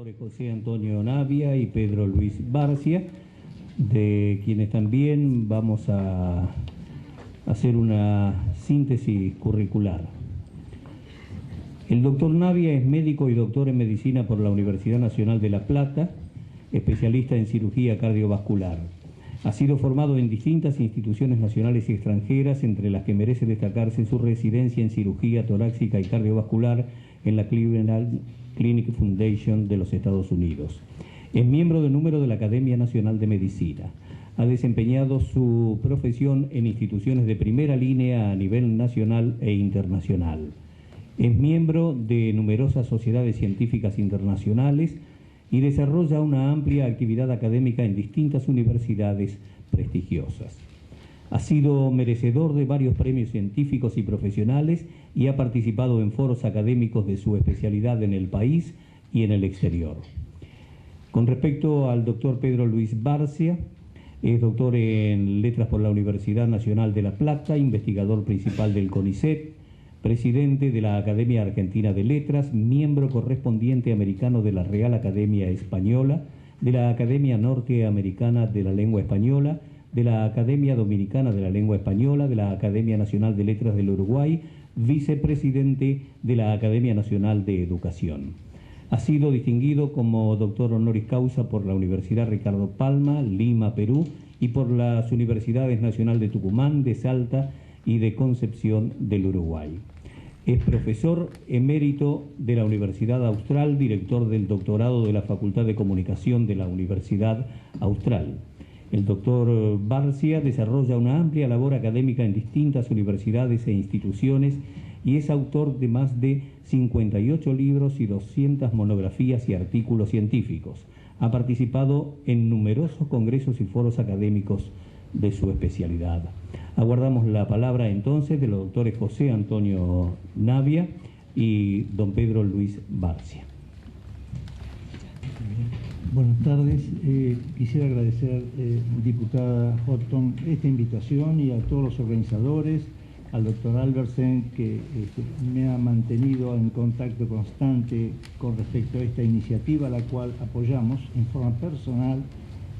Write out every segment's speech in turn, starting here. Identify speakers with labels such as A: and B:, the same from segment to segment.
A: doctores José Antonio Navia y Pedro Luis Barcia, de quienes también vamos a hacer una síntesis curricular. El doctor Navia es médico y doctor en medicina por la Universidad Nacional de La Plata, especialista en cirugía cardiovascular. Ha sido formado en distintas instituciones nacionales y extranjeras, entre las que merece destacarse su residencia en cirugía torácica y cardiovascular en la Cleveland Clinic Foundation de los Estados Unidos. Es miembro de número de la Academia Nacional de Medicina. Ha desempeñado su profesión en instituciones de primera línea a nivel nacional e internacional. Es miembro de numerosas sociedades científicas internacionales y desarrolla una amplia actividad académica en distintas universidades prestigiosas. Ha sido merecedor de varios premios científicos y profesionales y ha participado en foros académicos de su especialidad en el país y en el exterior. Con respecto al doctor Pedro Luis Barcia, es doctor en Letras por la Universidad Nacional de La Plata, investigador principal del CONICET, presidente de la Academia Argentina de Letras, miembro correspondiente americano de la Real Academia Española, de la Academia Norteamericana de la Lengua Española, de la Academia Dominicana de la Lengua Española, de la Academia Nacional de Letras del Uruguay, vicepresidente de la Academia Nacional de Educación. Ha sido distinguido como doctor honoris causa por la Universidad Ricardo Palma, Lima, Perú, y por las Universidades Nacional de Tucumán, de Salta y de Concepción del Uruguay. Es profesor emérito de la Universidad Austral, director del doctorado de la Facultad de Comunicación de la Universidad Austral. El doctor Barcia desarrolla una amplia labor académica en distintas universidades e instituciones y es autor de más de 58 libros y 200 monografías y artículos científicos. Ha participado en numerosos congresos y foros académicos de su especialidad. Aguardamos la palabra entonces de los doctores José Antonio Navia y don Pedro Luis Barcia.
B: Buenas tardes. Quisiera agradecer, diputada Horton, esta invitación y a todos los organizadores, al doctor Albersen, que me ha mantenido en contacto constante con respecto a esta iniciativa, la cual apoyamos en forma personal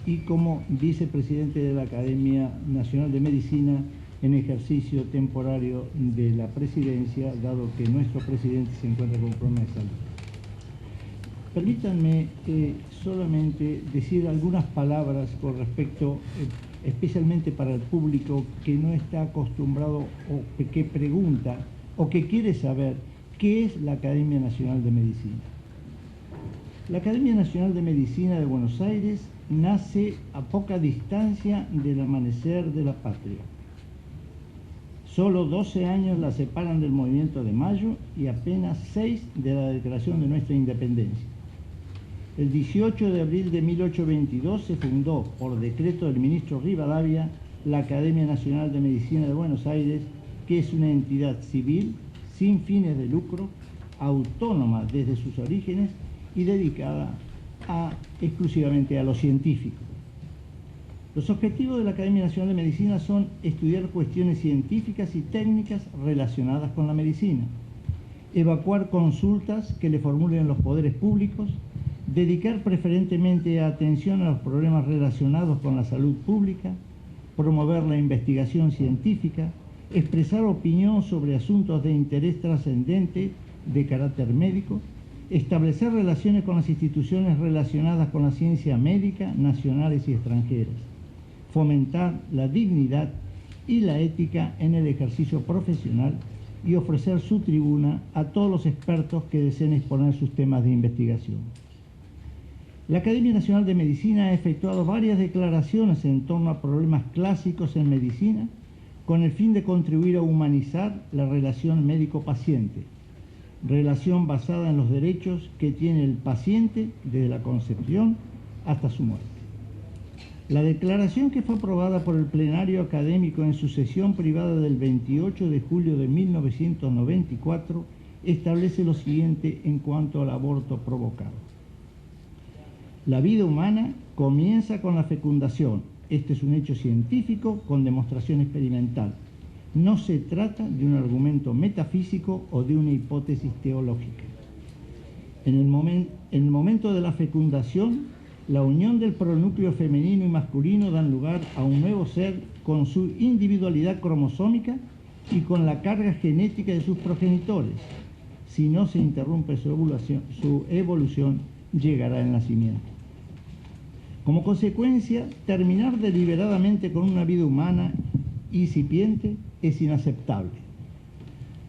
B: y como vicepresidente de la Academia Nacional de Medicina en ejercicio temporario de la presidencia, dado que nuestro presidente se encuentra con problemas de salud. Permítanme solamente decir algunas palabras con respecto, especialmente para el público que no está acostumbrado o que pregunta o que quiere saber qué es la Academia Nacional de Medicina. La Academia Nacional de Medicina de Buenos Aires nace a poca distancia del amanecer de la patria. Solo 12 años la separan del Movimiento de Mayo y apenas 6 de la declaración de nuestra independencia. El 18 de abril de 1822 se fundó, por decreto del ministro Rivadavia, la Academia Nacional de Medicina de Buenos Aires, que es una entidad civil, sin fines de lucro, autónoma desde sus orígenes y dedicada exclusivamente a lo científico. Los objetivos de la Academia Nacional de Medicina son estudiar cuestiones científicas y técnicas relacionadas con la medicina, evacuar consultas que le formulen los poderes públicos, dedicar preferentemente atención a los problemas relacionados con la salud pública, promover la investigación científica, expresar opinión sobre asuntos de interés trascendente de carácter médico, establecer relaciones con las instituciones relacionadas con la ciencia médica, nacionales y extranjeras, fomentar la dignidad y la ética en el ejercicio profesional y ofrecer su tribuna a todos los expertos que deseen exponer sus temas de investigación. La Academia Nacional de Medicina ha efectuado varias declaraciones en torno a problemas clásicos en medicina con el fin de contribuir a humanizar la relación médico-paciente, relación basada en los derechos que tiene el paciente desde la concepción hasta su muerte. La declaración, que fue aprobada por el plenario académico en su sesión privada del 28 de julio de 1994, establece lo siguiente en cuanto al aborto provocado. La vida humana comienza con la fecundación. Este es un hecho científico con demostración experimental. No se trata de un argumento metafísico o de una hipótesis teológica. En el momento de la fecundación, la unión del pronúcleo femenino y masculino dan lugar a un nuevo ser con su individualidad cromosómica y con la carga genética de sus progenitores. Si no se interrumpe su evolución llegará el nacimiento. Como consecuencia, terminar deliberadamente con una vida humana incipiente es inaceptable.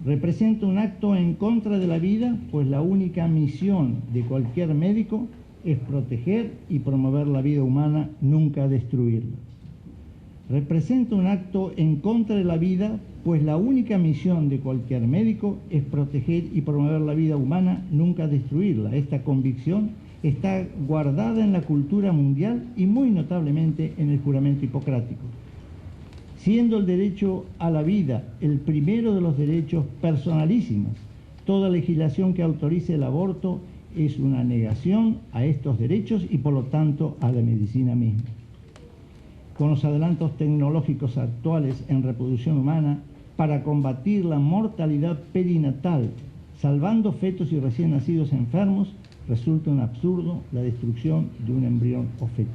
B: Representa un acto en contra de la vida, pues la única misión de cualquier médico es proteger y promover la vida humana, nunca destruirla. Representa un acto en contra de la vida, pues la única misión de cualquier médico es proteger y promover la vida humana, nunca destruirla. Esta convicción está guardada en la cultura mundial y muy notablemente en el juramento hipocrático. Siendo el derecho a la vida el primero de los derechos personalísimos, toda legislación que autorice el aborto es una negación a estos derechos y por lo tanto a la medicina misma. Con los adelantos tecnológicos actuales en reproducción humana, para combatir la mortalidad perinatal, salvando fetos y recién nacidos enfermos, resulta un absurdo la destrucción de un embrión o feto.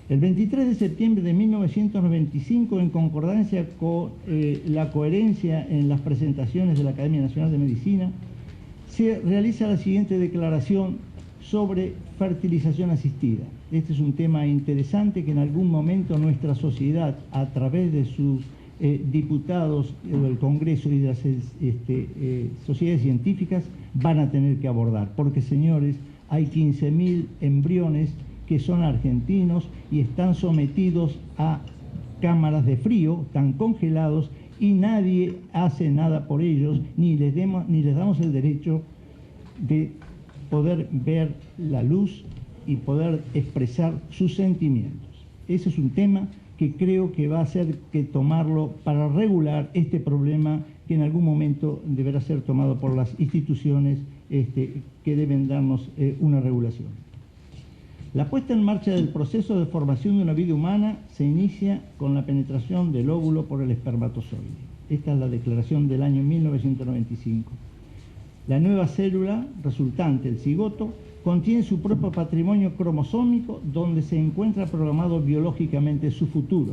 B: El 23 de septiembre de 1995, en concordancia con la coherencia en las presentaciones de la Academia Nacional de Medicina, se realiza la siguiente declaración sobre fertilización asistida. Este es un tema interesante que en algún momento nuestra sociedad, a través de sus diputados del Congreso y de las sociedades científicas, van a tener que abordar. Porque, señores, hay 15.000 embriones que son argentinos y están sometidos a cámaras de frío, están congelados y nadie hace nada por ellos, ni les damos el derecho de poder ver la luz y poder expresar sus sentimientos. Ese es un tema que creo que va a hacer que tomarlo para regular este problema que en algún momento deberá ser tomado por las instituciones que deben darnos una regulación. La puesta en marcha del proceso de formación de una vida humana se inicia con la penetración del óvulo por el espermatozoide. Esta es la declaración del año 1995. La nueva célula resultante, el cigoto, contiene su propio patrimonio cromosómico donde se encuentra programado biológicamente su futuro.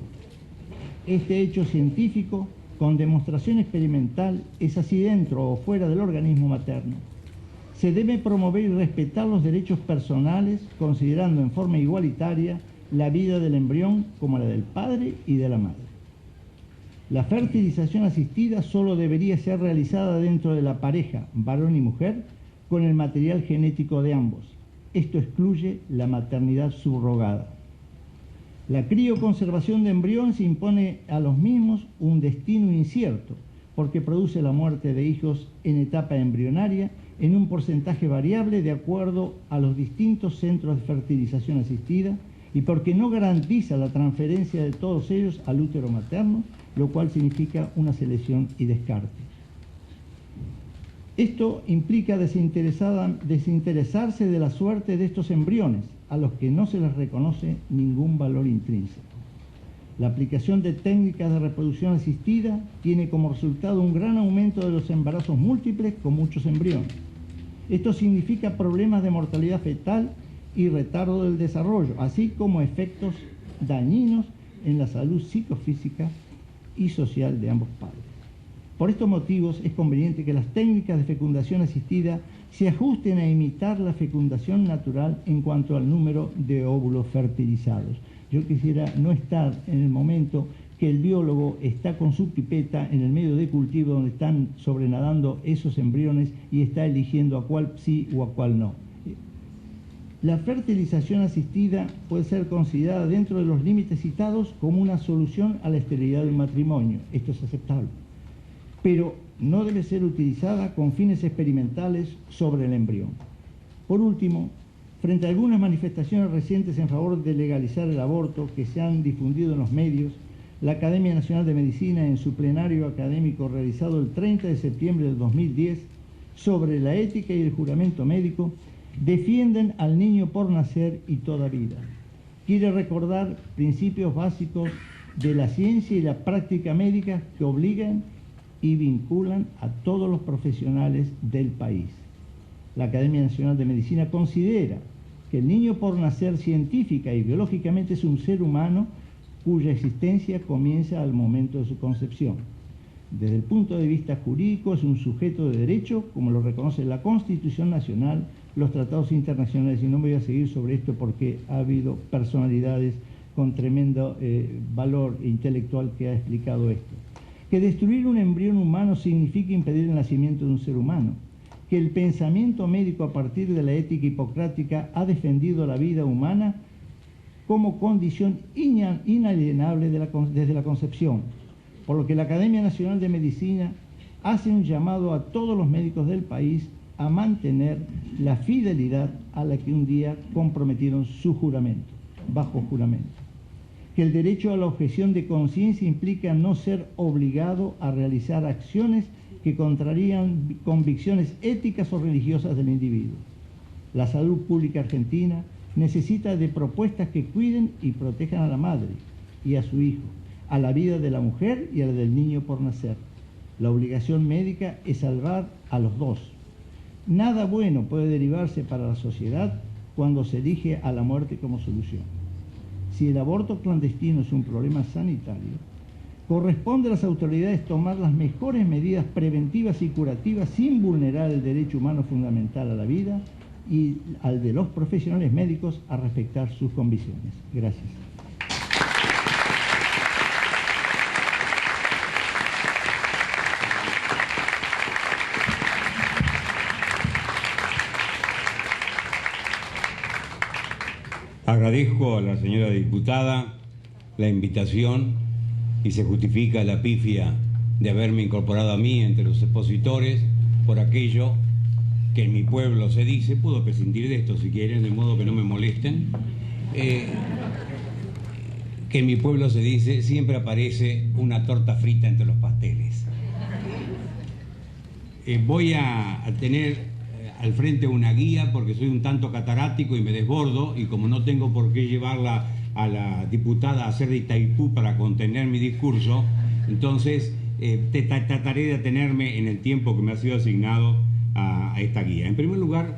B: Este hecho científico, con demostración experimental, es así dentro o fuera del organismo materno. Se debe promover y respetar los derechos personales, considerando en forma igualitaria la vida del embrión como la del padre y de la madre. La fertilización asistida solo debería ser realizada dentro de la pareja, varón y mujer, con el material genético de ambos. Esto excluye la maternidad subrogada. La crioconservación de embriones impone a los mismos un destino incierto, porque produce la muerte de hijos en etapa embrionaria en un porcentaje variable de acuerdo a los distintos centros de fertilización asistida y porque no garantiza la transferencia de todos ellos al útero materno, lo cual significa una selección y descarte. Esto implica desinteresarse de la suerte de estos embriones, a los que no se les reconoce ningún valor intrínseco. La aplicación de técnicas de reproducción asistida tiene como resultado un gran aumento de los embarazos múltiples con muchos embriones. Esto significa problemas de mortalidad fetal y retardo del desarrollo, así como efectos dañinos en la salud psicofísica y social de ambos padres. Por estos motivos es conveniente que las técnicas de fecundación asistida se ajusten a imitar la fecundación natural en cuanto al número de óvulos fertilizados. Yo quisiera no estar en el momento que el biólogo está con su pipeta en el medio de cultivo donde están sobrenadando esos embriones y está eligiendo a cuál sí o a cuál no. La fertilización asistida puede ser considerada dentro de los límites citados como una solución a la esterilidad del matrimonio. Esto es aceptable. Pero no debe ser utilizada con fines experimentales sobre el embrión. Por último, frente a algunas manifestaciones recientes en favor de legalizar el aborto que se han difundido en los medios, la Academia Nacional de Medicina, en su plenario académico realizado el 30 de septiembre del 2010, sobre la ética y el juramento médico, defienden al niño por nacer y toda vida. Quiere recordar principios básicos de la ciencia y la práctica médica que obligan y vinculan a todos los profesionales del país. La Academia Nacional de Medicina considera que el niño por nacer científica y biológicamente es un ser humano cuya existencia comienza al momento de su concepción. Desde el punto de vista jurídico es un sujeto de derecho, como lo reconoce la Constitución Nacional, los tratados internacionales, y no me voy a seguir sobre esto porque ha habido personalidades con tremendo valor intelectual que ha explicado esto. Que destruir un embrión humano significa impedir el nacimiento de un ser humano. Que el pensamiento médico a partir de la ética hipocrática ha defendido la vida humana como condición inalienable desde la concepción, por lo que la Academia Nacional de Medicina hace un llamado a todos los médicos del país a mantener la fidelidad a la que un día comprometieron su juramento, bajo juramento. Que el derecho a la objeción de conciencia implica no ser obligado a realizar acciones que contrarían convicciones éticas o religiosas del individuo. La salud pública argentina necesita de propuestas que cuiden y protejan a la madre y a su hijo, a la vida de la mujer y a la del niño por nacer. La obligación médica es salvar a los dos. Nada bueno puede derivarse para la sociedad cuando se elige a la muerte como solución. Si el aborto clandestino es un problema sanitario, corresponde a las autoridades tomar las mejores medidas preventivas y curativas sin vulnerar el derecho humano fundamental a la vida y al de los profesionales médicos a respetar sus convicciones. Gracias.
C: Agradezco a la señora diputada la invitación y se justifica la pifia de haberme incorporado a mí entre los expositores por aquello que en mi pueblo se dice, puedo prescindir de esto si quieren, de modo que no me molesten, que en mi pueblo se dice, siempre aparece una torta frita entre los pasteles. Voy a tener al frente una guía porque soy un tanto catarático y me desbordo, y como no tengo por qué llevarla a la diputada a hacer de Itaipú para contener mi discurso, entonces trataré de atenerme en el tiempo que me ha sido asignado a esta guía. En primer lugar,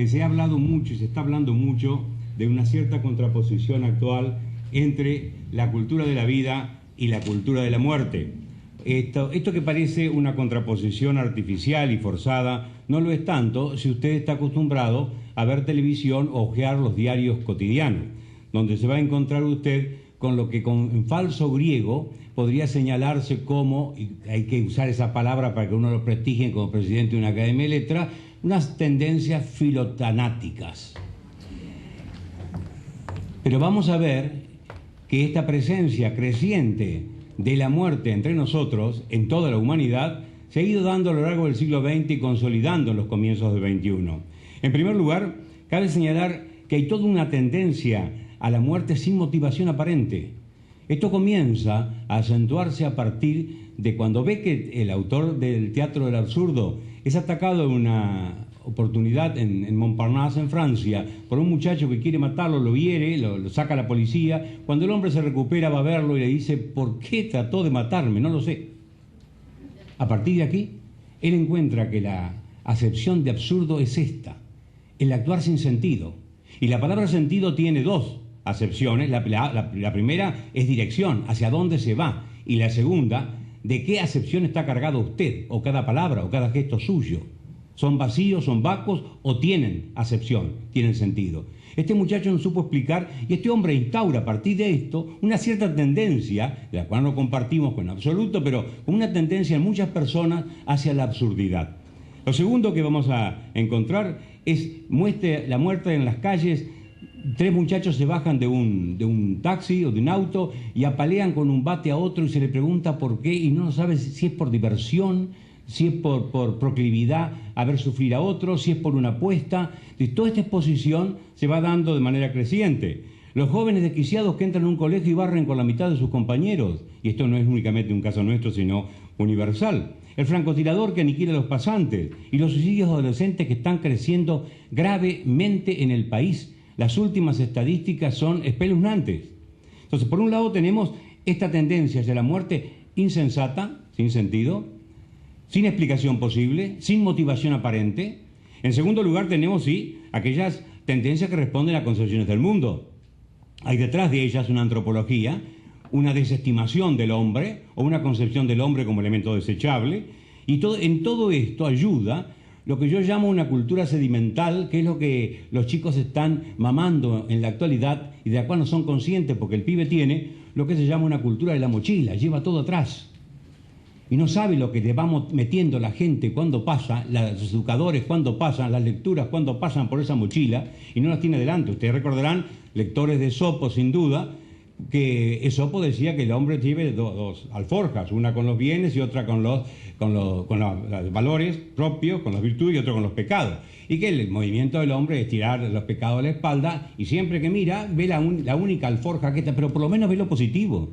C: se ha hablado mucho y se está hablando mucho de una cierta contraposición actual entre la cultura de la vida y la cultura de la muerte. Esto que parece una contraposición artificial y forzada, no lo es tanto si usted está acostumbrado a ver televisión o ojear los diarios cotidianos, donde se va a encontrar usted con lo que en falso griego podría señalarse como, y hay que usar esa palabra para que uno lo prestigie como presidente de una academia de letras, unas tendencias filotanáticas. Pero vamos a ver que esta presencia creciente de la muerte entre nosotros, en toda la humanidad, se ha ido dando a lo largo del siglo XX y consolidando en los comienzos del XXI. En primer lugar, cabe señalar que hay toda una tendencia a la muerte sin motivación aparente. Esto comienza a acentuarse a partir de cuando ve que el autor del Teatro del Absurdo es atacado en una oportunidad en Montparnasse, en Francia, por un muchacho que quiere matarlo, lo hiere, lo saca a la policía. Cuando el hombre se recupera va a verlo y le dice, ¿por qué trató de matarme? No lo sé. A partir de aquí, él encuentra que la acepción de absurdo es esta, el actuar sin sentido. Y la palabra sentido tiene dos acepciones. La primera es dirección, hacia dónde se va. Y la segunda, de qué acepción está cargado usted, o cada palabra, o cada gesto suyo. ¿Son vacíos, son vacuos o tienen acepción, tienen sentido? Este muchacho no supo explicar, y este hombre instaura a partir de esto una cierta tendencia, la cual no compartimos con absoluto, pero una tendencia en muchas personas hacia la absurdidad. Lo segundo que vamos a encontrar es la muerte en las calles. Tres muchachos se bajan de un taxi o de un auto y apalean con un bate a otro y se le pregunta por qué, y no sabe si es por diversión, si es por proclividad a ver sufrir a otros, si es por una apuesta. Y toda esta exposición se va dando de manera creciente. Los jóvenes desquiciados que entran a un colegio y barren con la mitad de sus compañeros, y esto no es únicamente un caso nuestro, sino universal. El francotirador que aniquila a los pasantes y los suicidios adolescentes que están creciendo gravemente en el país. Las últimas estadísticas son espeluznantes. Entonces, por un lado tenemos esta tendencia hacia la muerte insensata, sin sentido, sin explicación posible, sin motivación aparente, En segundo lugar tenemos, sí, aquellas tendencias que responden a concepciones del mundo. Hay detrás de ellas una antropología, una desestimación del hombre o una concepción del hombre como elemento desechable, y en todo esto ayuda lo que yo llamo una cultura sedimental, que es lo que los chicos están mamando en la actualidad y de la cual no son conscientes, porque el pibe tiene lo que se llama una cultura de la mochila, lleva todo atrás. Y no sabe lo que le vamos metiendo la gente cuando pasa, los educadores cuando pasan, las lecturas cuando pasan por esa mochila, y no las tiene delante. Ustedes recordarán, lectores de Esopo, sin duda, que Esopo decía que el hombre lleve dos alforjas, una con los bienes y otra con los valores propios, con las virtudes y otro con los pecados. Y que el movimiento del hombre es tirar los pecados a la espalda y siempre que mira ve la única alforja que está, pero por lo menos ve lo positivo.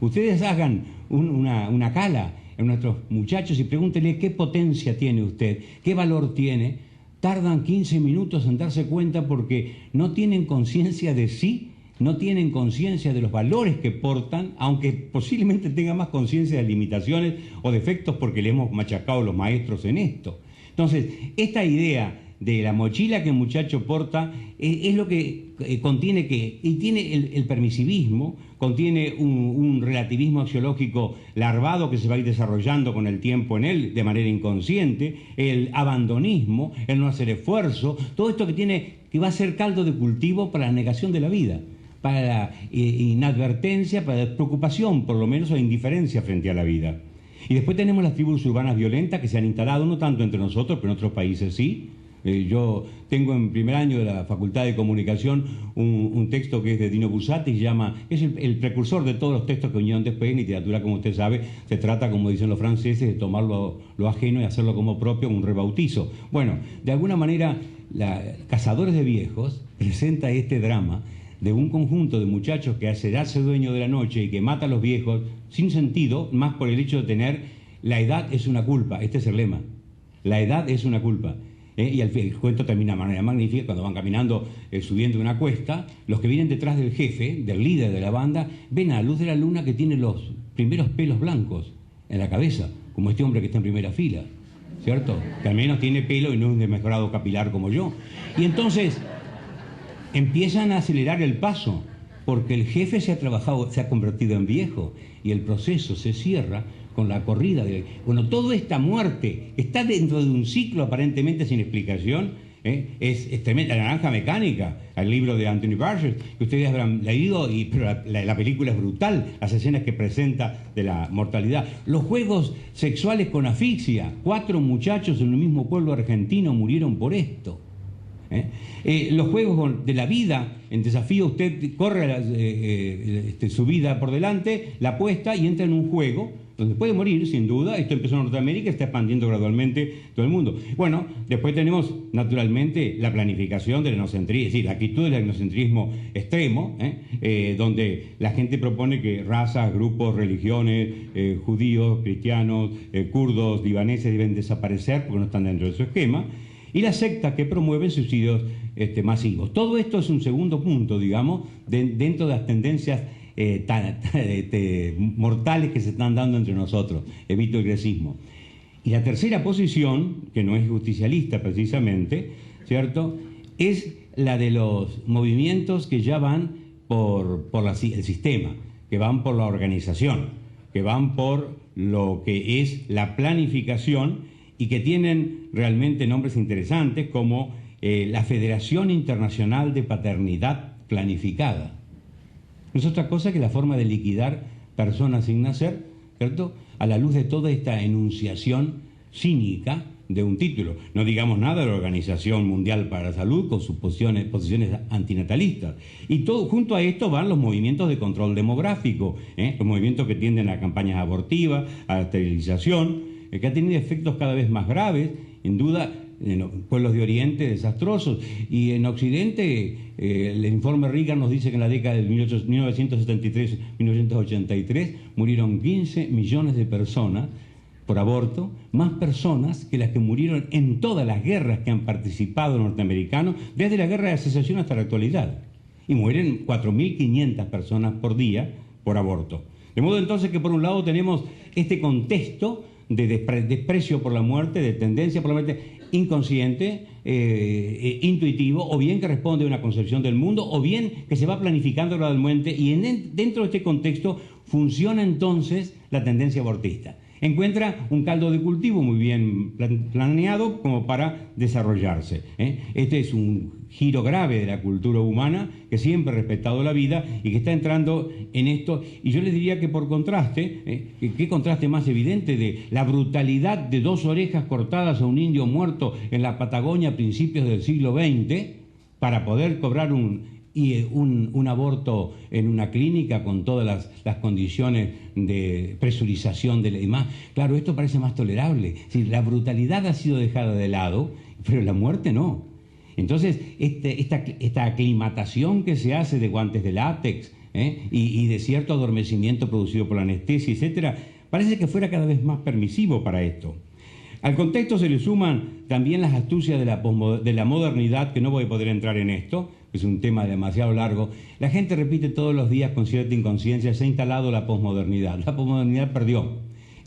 C: Ustedes hagan una cala en nuestros muchachos y pregúntenle qué potencia tiene usted, qué valor tiene. Tardan 15 minutos en darse cuenta porque no tienen conciencia de sí, no tienen conciencia de los valores que portan, aunque posiblemente tengan más conciencia de limitaciones o defectos porque le hemos machacado los maestros en esto. Entonces, esta idea de la mochila que el muchacho porta es lo que contiene y tiene el permisivismo, contiene un relativismo axiológico larvado que se va a ir desarrollando con el tiempo en él de manera inconsciente, el abandonismo, el no hacer esfuerzo, todo esto que va a ser caldo de cultivo para la negación de la vida, para la inadvertencia, para la despreocupación, por lo menos, o indiferencia frente a la vida. Y después tenemos las tribus urbanas violentas que se han instalado, no tanto entre nosotros, pero en otros países sí. Yo tengo en primer año de la Facultad de Comunicación un texto que es de Dino Buzzati, es el precursor de todos los textos que vinieron después. En literatura, como usted sabe, se trata, como dicen los franceses, de tomar lo ajeno y hacerlo como propio, un rebautizo. Bueno, de alguna manera, Cazadores de Viejos presenta este drama de un conjunto de muchachos que se hace dueño de la noche y que mata a los viejos sin sentido, más por el hecho de tener la edad es una culpa. Este es el lema. La edad es una culpa. Y el cuento termina de manera magnífica cuando van caminando, subiendo una cuesta. Los que vienen detrás del jefe, del líder de la banda, ven a la luz de la luna que tiene los primeros pelos blancos en la cabeza, como este hombre que está en primera fila, ¿cierto? Que al menos tiene pelo y no es un desmejorado capilar como yo. Y entonces empiezan a acelerar el paso, porque el jefe se ha convertido en viejo y el proceso se cierra con la corrida. Bueno, toda esta muerte está dentro de un ciclo aparentemente sin explicación. Es tremenda. La Naranja Mecánica, el libro de Anthony Burgess, que ustedes habrán leído, pero la película es brutal, las escenas que presenta de la mortalidad. Los juegos sexuales con asfixia, 4 muchachos en el mismo pueblo argentino murieron por esto. Los juegos de la vida, en desafío usted corre su vida por delante, la apuesta y entra en un juego donde puede morir, sin duda. Esto empezó en Norteamérica, está expandiendo gradualmente todo el mundo. Bueno, después tenemos, naturalmente, la planificación del etnocentrismo, es decir, la actitud del etnocentrismo extremo, donde la gente propone que razas, grupos, religiones, judíos, cristianos, kurdos, libaneses deben desaparecer porque no están dentro de su esquema, y las sectas que promueven suicidios masivos. Todo esto es un segundo punto, digamos, dentro de las tendencias mortales que se están dando entre nosotros, evito el grecismo. Y la tercera posición, que no es justicialista precisamente, ¿cierto?, es la de los movimientos que ya van por el sistema, que van por la organización, que van por lo que es la planificación y que tienen realmente nombres interesantes como la Federación Internacional de Paternidad Planificada. No es otra cosa que la forma de liquidar personas sin nacer, ¿cierto?, a la luz de toda esta enunciación cínica de un título. No digamos nada de la Organización Mundial para la Salud con sus posiciones antinatalistas. Y todo, junto a esto van los movimientos de control demográfico, los movimientos que tienden a campañas abortivas, a la esterilización, que ha tenido efectos cada vez más graves, en duda, en los pueblos de Oriente desastrosos, y en Occidente el informe Reagan nos dice que en la década de 1973-1983 murieron 15 millones de personas por aborto, más personas que las que murieron en todas las guerras que han participado norteamericanos desde la guerra de secesión hasta la actualidad, y mueren 4.500 personas por día por aborto. De modo entonces que por un lado tenemos este contexto de desprecio por la muerte, de tendencia por la muerte, inconsciente, intuitivo, o bien que responde a una concepción del mundo, o bien que se va planificando gradualmente, y dentro de este contexto funciona entonces la tendencia abortista. Encuentra un caldo de cultivo muy bien planeado como para desarrollarse. Este es un giro grave de la cultura humana que siempre ha respetado la vida y que está entrando en esto. Y yo les diría que por contraste, ¿qué contraste más evidente de la brutalidad de 2 orejas cortadas a un indio muerto en la Patagonia a principios del siglo XX para poder cobrar un aborto en una clínica con todas las condiciones de presurización de la demás? Claro, esto parece más tolerable. Si la brutalidad ha sido dejada de lado, pero la muerte no. Entonces, esta aclimatación que se hace de guantes de látex y de cierto adormecimiento producido por la anestesia, etcétera, parece que fuera cada vez más permisivo para esto. Al contexto se le suman también las astucias de la modernidad, que no voy a poder entrar en esto, es un tema demasiado largo. La gente repite todos los días con cierta inconsciencia: se ha instalado la posmodernidad. La posmodernidad perdió.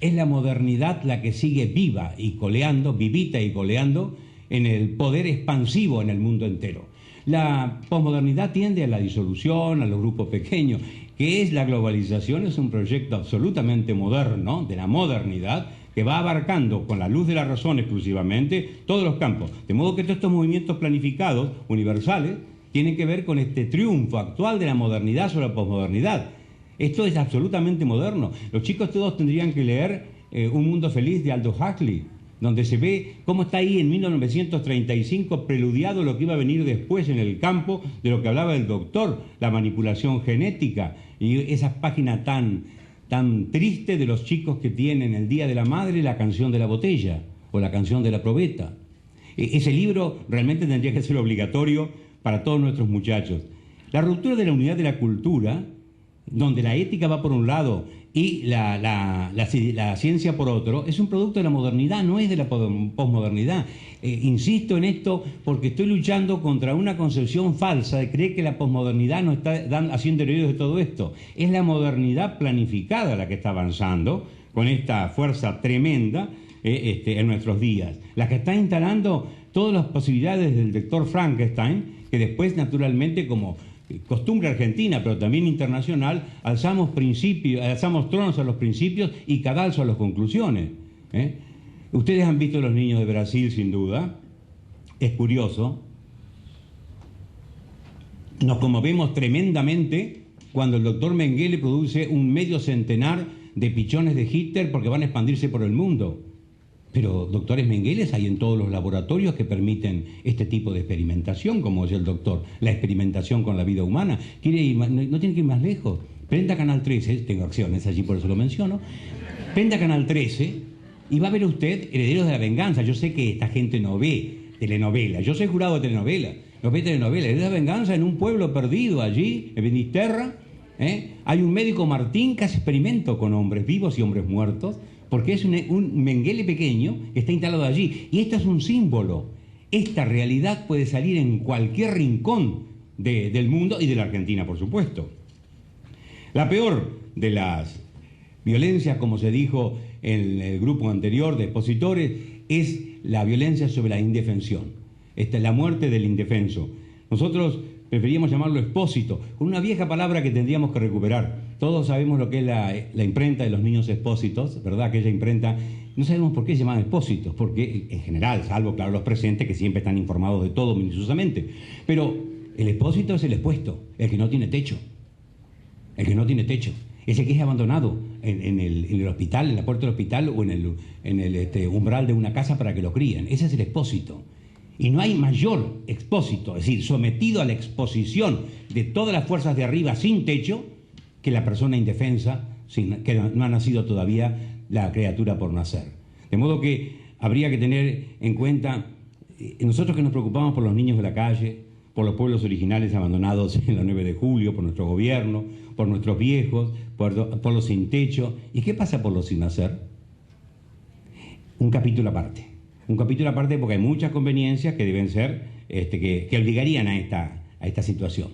C: Es la modernidad la que sigue viva y coleando, vivita y coleando en el poder expansivo en el mundo entero. La posmodernidad tiende a la disolución, a los grupos pequeños. ¿Qué es la globalización? Es un proyecto absolutamente moderno, de la modernidad, que va abarcando con la luz de la razón exclusivamente todos los campos. De modo que todos estos movimientos planificados, universales, tienen que ver con este triunfo actual de la modernidad sobre la posmodernidad. Esto es absolutamente moderno. Los chicos todos tendrían que leer Un mundo feliz de Aldous Huxley, donde se ve cómo está ahí en 1935 preludiado lo que iba a venir después en el campo de lo que hablaba el doctor, la manipulación genética, y esas páginas tan tristes de los chicos que tienen el Día de la Madre la canción de la botella o la canción de la probeta. Ese libro realmente tendría que ser obligatorio para todos nuestros muchachos. La ruptura de la unidad de la cultura, donde la ética va por un lado y la ciencia por otro, es un producto de la modernidad, no es de la posmodernidad. Insisto en esto porque estoy luchando contra una concepción falsa de creer que la posmodernidad nos está haciendo herederos de todo esto. Es la modernidad planificada la que está avanzando con esta fuerza tremenda en nuestros días, la que está instalando todas las posibilidades del doctor Frankenstein, que después naturalmente, como costumbre argentina, pero también internacional, alzamos tronos a los principios y cadalso a las conclusiones. Ustedes han visto los niños de Brasil, sin duda. Es curioso. Nos conmovemos tremendamente cuando el doctor Mengele produce un medio centenar de pichones de Hitler porque van a expandirse por el mundo. Pero doctores Mengeles hay en todos los laboratorios que permiten este tipo de experimentación, como es el doctor, la experimentación con la vida humana. No tiene que ir más lejos. Prenda Canal 13, tengo acciones allí, por eso lo menciono. Prenda Canal 13 y va a ver usted Herederos de la Venganza. Yo sé que esta gente no ve telenovela. Yo soy jurado de telenovela. No ve telenovela. Herederos de la Venganza en un pueblo perdido allí, en Finisterra. Hay un médico Martín que hace experimento con hombres vivos y hombres muertos, porque es un Mengele pequeño que está instalado allí. Y esto es un símbolo. Esta realidad puede salir en cualquier rincón del mundo y de la Argentina, por supuesto. La peor de las violencias, como se dijo en el grupo anterior de expositores, es la violencia sobre la indefensión. Esta es la muerte del indefenso. Nosotros preferíamos llamarlo expósito, con una vieja palabra que tendríamos que recuperar. Todos sabemos lo que es la imprenta de los niños expósitos, ¿verdad? Aquella imprenta, no sabemos por qué se llaman expósitos, porque en general, salvo claro los presentes que siempre están informados de todo minuciosamente, pero el expósito es el expuesto, el que no tiene techo, ese que es abandonado en el hospital, en la puerta del hospital o en el umbral de una casa para que lo críen. Ese es el expósito. Y no hay mayor expósito, es decir, sometido a la exposición de todas las fuerzas de arriba sin techo, que la persona indefensa, que no ha nacido todavía la criatura por nacer. De modo que habría que tener en cuenta, nosotros que nos preocupamos por los niños de la calle, por los pueblos originales abandonados en la 9 de julio, por nuestro gobierno, por nuestros viejos, por los sin techo. ¿Y qué pasa por los sin nacer? Un capítulo aparte porque hay muchas conveniencias que deben ser, que obligarían a esta situación.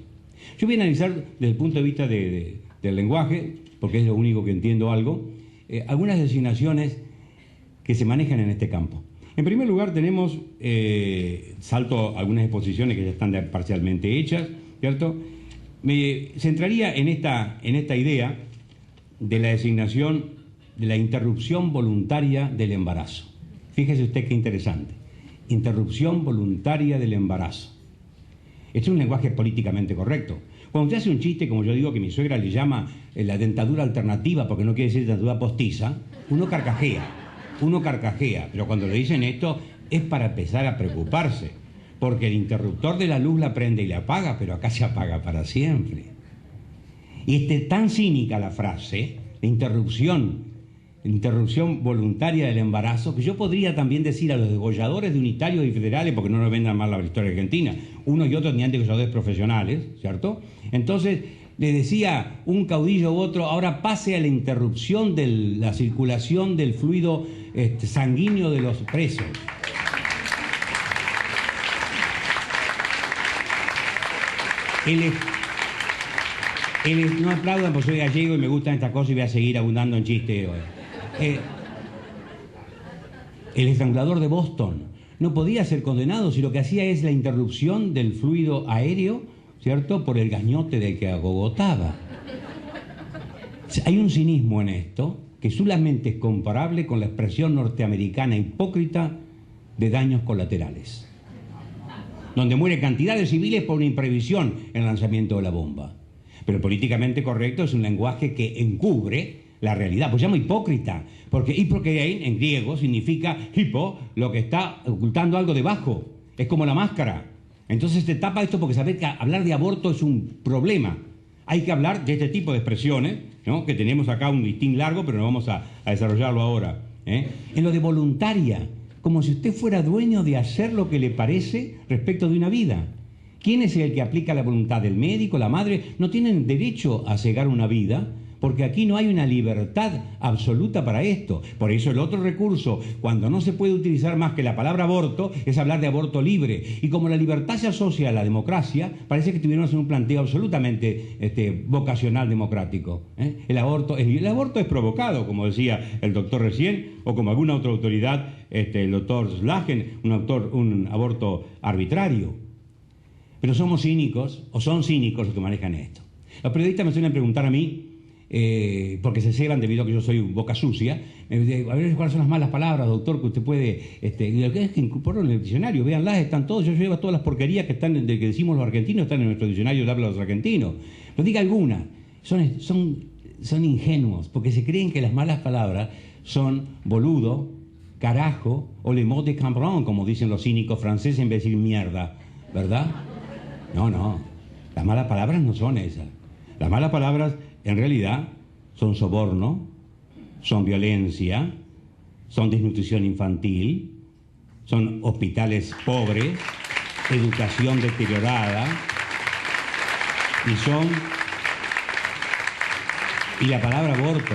C: Yo voy a analizar desde el punto de vista del lenguaje, porque es lo único que entiendo algo, algunas designaciones que se manejan en este campo. En primer lugar tenemos, salto algunas exposiciones que ya están parcialmente hechas, ¿cierto? Me centraría en esta idea de la designación de la interrupción voluntaria del embarazo. Fíjese usted qué interesante. Interrupción voluntaria del embarazo. Este es un lenguaje políticamente correcto. Cuando usted hace un chiste, como yo digo, que mi suegra le llama la dentadura alternativa, porque no quiere decir dentadura postiza, uno carcajea, pero cuando le dicen esto es para empezar a preocuparse, porque el interruptor de la luz la prende y la apaga, pero acá se apaga para siempre. Y es tan cínica la frase, la interrupción voluntaria del embarazo, que yo podría también decir a los degolladores de unitarios y federales, porque no nos vendan mal la historia argentina, unos y otros tenían degolladores profesionales, ¿cierto? Entonces le decía un caudillo u otro, ahora pase a la interrupción de la circulación del fluido sanguíneo de los presos. No aplaudan porque soy gallego y me gustan estas cosas y voy a seguir abundando en chistes hoy. El estrangulador de Boston no podía ser condenado si lo que hacía es la interrupción del fluido aéreo, ¿cierto?, por el gañote del que agogotaba. Hay un cinismo en esto que solamente es comparable con la expresión norteamericana hipócrita de daños colaterales, donde muere cantidad de civiles por una imprevisión en el lanzamiento de la bomba. Pero políticamente correcto es un lenguaje que encubre la realidad, pues se llama hipócrita, porque hipokritein en griego significa hipo, lo que está ocultando algo debajo, es como la máscara. Entonces te tapa esto porque saber que hablar de aborto es un problema. Hay que hablar de este tipo de expresiones, ¿no?, que tenemos acá un listín largo, pero no vamos a desarrollarlo ahora, ¿eh? En lo de voluntaria, como si usted fuera dueño de hacer lo que le parece respecto de una vida. ¿Quién es el que aplica la voluntad? ¿El médico, la madre? No tienen derecho a cegar una vida, porque aquí no hay una libertad absoluta para esto. Por eso el otro recurso, cuando no se puede utilizar más que la palabra aborto, es hablar de aborto libre. Y como la libertad se asocia a la democracia, parece que tuviéramos un planteo absolutamente vocacional democrático, ¿eh? El aborto es provocado, como decía el doctor recién, o como alguna otra autoridad, el doctor Slagen, un aborto arbitrario. Pero somos cínicos, o son cínicos los que manejan esto. Los periodistas me suelen preguntar a mí, porque se ceban debido a que yo soy boca sucia, a ver cuáles son las malas palabras, doctor, que usted puede, lo que es que incorporó en el diccionario, véanlas, están todos, yo llevo todas las porquerías que están, que decimos los argentinos, están en nuestro diccionario de habla de los argentinos. No diga algunas, son ingenuos, porque se creen que las malas palabras son boludo, carajo, o le mot de Cambron, como dicen los cínicos franceses en vez de decir mierda, ¿verdad? No, las malas palabras no son esas. Las malas palabras en realidad son soborno, son violencia, son desnutrición infantil, son hospitales pobres, educación deteriorada, y la palabra aborto.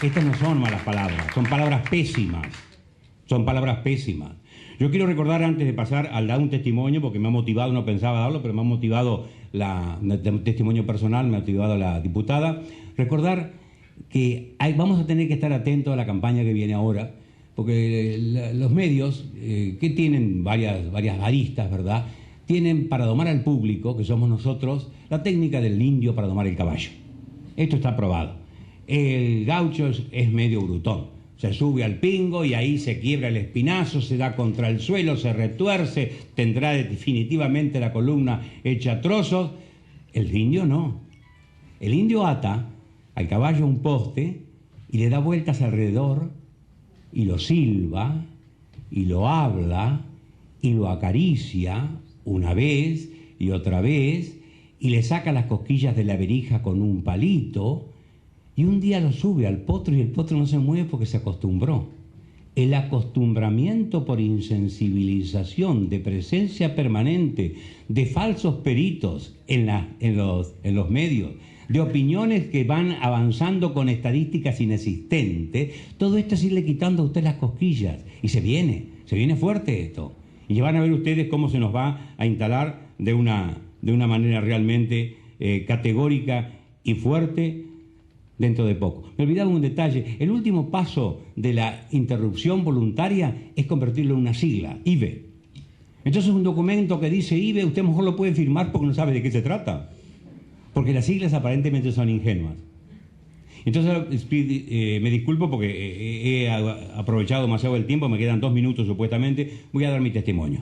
C: Estas no son malas palabras, son palabras pésimas. Son palabras pésimas. Yo quiero recordar, antes de pasar al dar un testimonio, porque me ha motivado, no pensaba darlo, pero me ha motivado un testimonio personal, me ha motivado la diputada, recordar que vamos a tener que estar atentos a la campaña que viene ahora, porque los medios, que tienen varias aristas, ¿verdad?, tienen para domar al público, que somos nosotros, la técnica del indio para domar el caballo. Esto está probado. El gaucho es medio brutón. Se sube al pingo y ahí se quiebra el espinazo, se da contra el suelo, se retuerce, tendrá definitivamente la columna hecha a trozos. El indio no. El indio ata al caballo un poste y le da vueltas alrededor y lo silba y lo habla y lo acaricia una vez y otra vez y le saca las cosquillas de la verija con un palito. Y un día lo sube al potro y el potro no se mueve porque se acostumbró. El acostumbramiento por insensibilización, de presencia permanente, de falsos peritos en los medios, de opiniones que van avanzando con estadísticas inexistentes, todo esto es irle quitando a usted las cosquillas. Y se viene fuerte esto. Y van a ver ustedes cómo se nos va a instalar de una manera realmente categórica y fuerte dentro de poco. Me olvidaba un detalle, el último paso de la interrupción voluntaria es convertirlo en una sigla, IVE. Entonces un documento que dice IVE, usted mejor lo puede firmar porque no sabe de qué se trata, porque las siglas aparentemente son ingenuas. Entonces me disculpo porque he aprovechado demasiado el tiempo, me quedan 2 minutos supuestamente, voy a dar mi testimonio.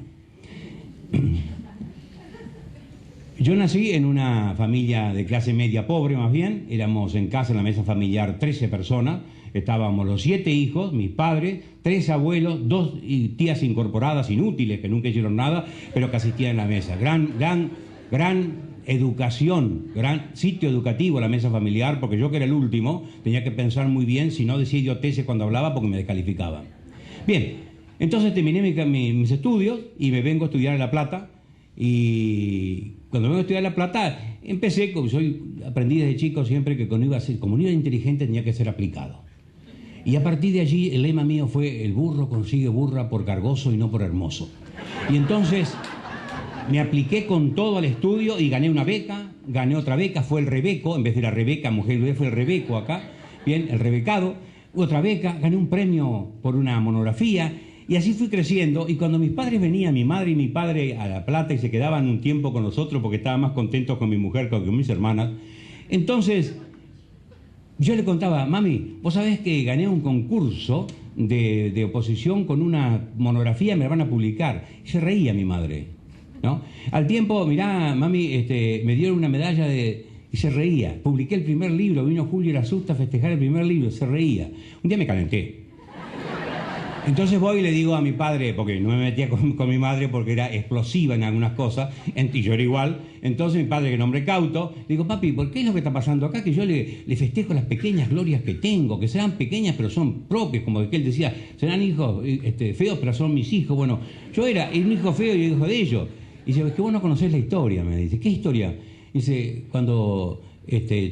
C: Yo nací en una familia de clase media pobre, más bien, éramos en casa, en la mesa familiar, 13 personas, estábamos los 7 hijos, mis padres, 3 abuelos, 2 tías incorporadas inútiles que nunca hicieron nada, pero que asistían a la mesa. Gran educación, gran sitio educativo la mesa familiar, porque yo que era el último tenía que pensar muy bien, si no decía idioteces cuando hablaba porque me descalificaban. Bien, entonces terminé mis estudios y me vengo a estudiar en La Plata, y cuando vengo a estudiar en La Plata empecé, como aprendí desde chico siempre que como no iba inteligente tenía que ser aplicado. Y a partir de allí el lema mío fue: el burro consigue burra por cargoso y no por hermoso. Y entonces me apliqué con todo al estudio y gané una beca, gané otra beca, fue el Rebeco, en vez de la Rebeca, mujer, fue el Rebeco acá, bien, el Rebecado, otra beca, gané un premio por una monografía, y así fui creciendo. Y cuando mis padres venían, mi madre y mi padre, a La Plata y se quedaban un tiempo con nosotros porque estaban más contentos con mi mujer que con mis hermanas, entonces yo le contaba: mami, vos sabés que gané un concurso de oposición con una monografía, me la van a publicar. Y se reía mi madre, ¿no? Al tiempo, mirá, mami, me dieron una medalla y se reía. Publiqué el primer libro, vino Julio Irasusta a festejar el primer libro, se reía. Un día me calenté. Entonces voy y le digo a mi padre, porque no me metía con mi madre porque era explosiva en algunas cosas, y yo era igual. Entonces mi padre, que es un hombre cauto, le digo: papi, ¿por qué es lo que está pasando acá? Que yo le festejo las pequeñas glorias que tengo, que serán pequeñas pero son propias, como que él decía, serán hijos feos pero son mis hijos. Bueno, yo era un hijo feo y hijo de ellos. Y dice: es que vos no conocés la historia, me dice. ¿Qué historia? Dice: cuando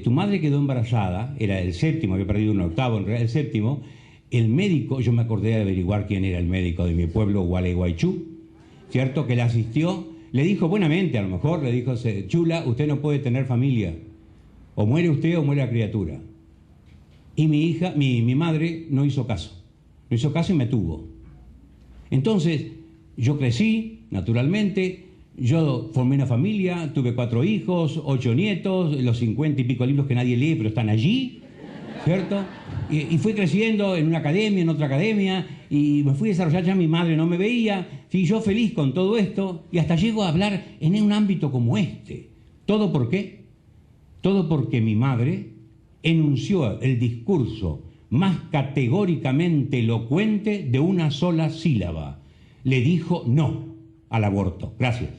C: tu madre quedó embarazada, era el séptimo, había perdido un octavo, en realidad el séptimo. El médico, yo me acordé de averiguar quién era el médico de mi pueblo, Gualeguaychú, ¿cierto? Que la asistió, le dijo buenamente, a lo mejor, le dijo: chula, usted no puede tener familia, o muere usted o muere la criatura. Y mi madre no hizo caso y me tuvo. Entonces, yo crecí, naturalmente, yo formé una familia, tuve 4 hijos, 8 nietos, los 50 y pico libros que nadie lee, pero están allí, ¿cierto? Y fui creciendo en una academia, en otra academia, y me fui a desarrollar. Ya mi madre no me veía, fui yo feliz con todo esto, y hasta llego a hablar en un ámbito como este. ¿Todo por qué? Todo porque mi madre enunció el discurso más categóricamente elocuente de una sola sílaba. Le dijo no al aborto. Gracias.